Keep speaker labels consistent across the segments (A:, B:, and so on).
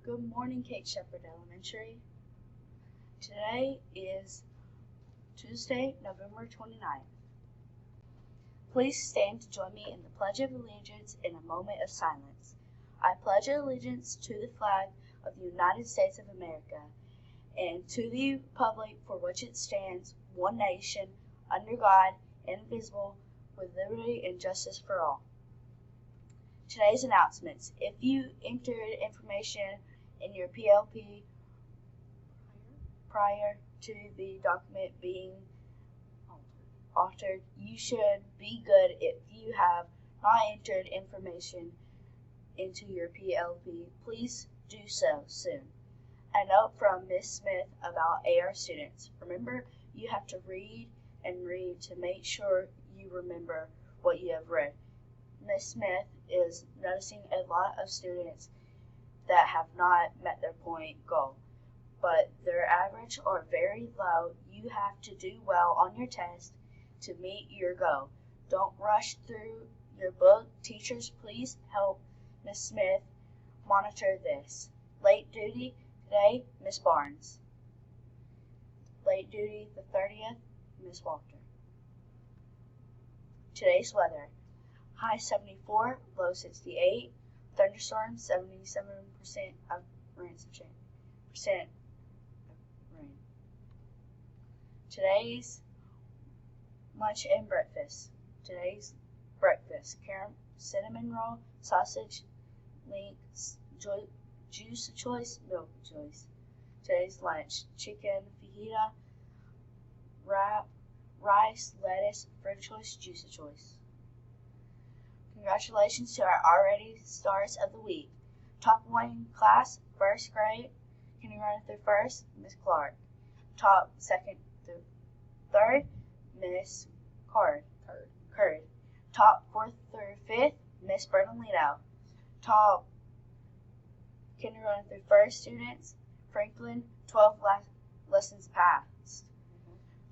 A: Good morning, Kate Shepherd Elementary. Today is Tuesday, November 29th. Please stand to join me in the Pledge of Allegiance in a moment of silence. I pledge allegiance to the flag of the United States of America and to the republic for which it stands, one nation, under God, indivisible, with liberty and justice for all. Today's announcements. If you entered information in your PLP prior to the document being altered, you should be good if you have not entered information into your PLP. Please do so soon. A note from Ms. Smith about AR students. Remember, you have to read and read to make sure you remember what you have read. Ms. Smith is noticing a lot of students that have not met their point goal, but their average are very low. You have to do well on your test to meet your goal. Don't rush through your book. Teachers, please help Ms. Smith monitor this. Late duty today, Ms. Barnes. Late duty the 30th, Ms. Walter. Today's weather. High 74, low 68. Thunderstorm, 77% of rain. Today's lunch and breakfast. Today's breakfast: cinnamon roll, sausage, links, juice choice, milk choice. Today's lunch: chicken fajita, wrap, rice, lettuce, fruit choice, juice choice. Congratulations to our already stars of the week. Top 1 class, first grade, kindergarten through first, Miss Clark. Top 2nd through 3rd, Miss Curd. Top 4th through 5th, Miss Bernalino. Top kindergarten through 1st students, Franklin, 12 lessons passed.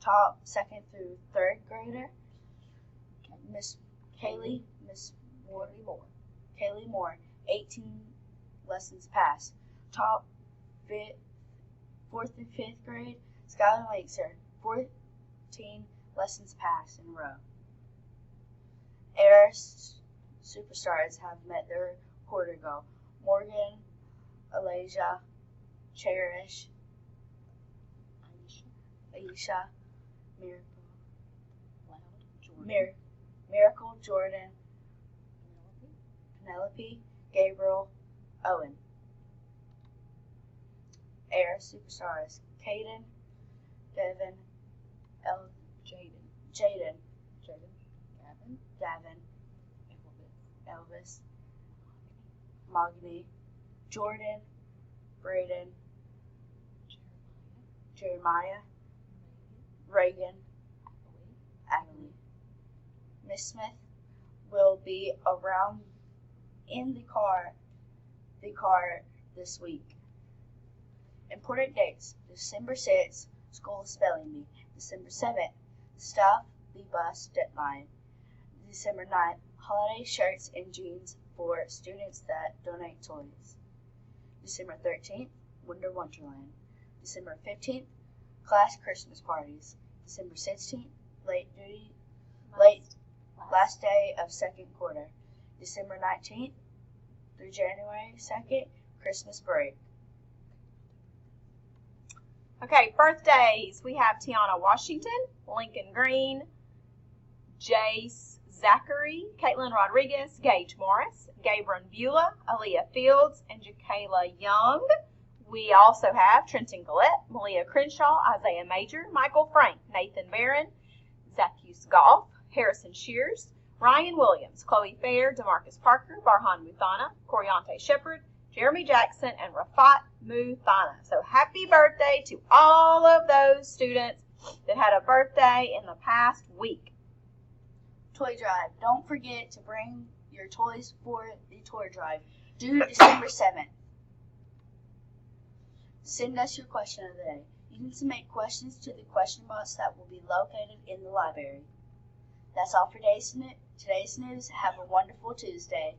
A: Top 2nd through 3rd grader, Miss Kaylee Moore, 18 lessons passed. Top 4th and 5th grade, Skylar Lakeser, 14 lessons passed in a row. AR superstars have met their quarter goal. Morgan, Alasia, Cherish, Aisha, Miracle, Jordan, Penelope, Gabriel, Owen. AR superstars: Caden, Devin, Jaden, Gavin, Elvis, Mogany, Jordan, Braden, Jeremiah, Reagan, Adelie. Miss Smith will be around in the car this week. Important dates: December 6th, School Spelling Bee. December 7th, Stuff the Bus deadline. December 9th, holiday shirts and jeans for students that donate toys. December 13th, Winter Wonderland. December 15th, class Christmas parties. December 16th, last day of second quarter. December 19th through January 2nd, Christmas break.
B: Okay, birthdays. We have Tiana Washington, Lincoln Green, Jace Zachary, Caitlin Rodriguez, Gage Morris, Gabron Beulah, Aaliyah Fields, and Jacayla Young. We also have Trenton Gillette, Malia Crenshaw, Isaiah Major, Michael Frank, Nathan Barron, Zacchaeus Goff, Harrison Shears, Ryan Williams, Chloe Fair, DeMarcus Parker, Barhan Muthana, Coriante Shepard, Jeremy Jackson, and Rafat Muthana. So happy birthday to all of those students that had a birthday in the past week.
A: Toy drive. Don't forget to bring your toys for the toy drive, due December 7th. Send us your question of the day. You can submit questions to the question box that will be located in the library. That's all for today's news. Have a wonderful Tuesday.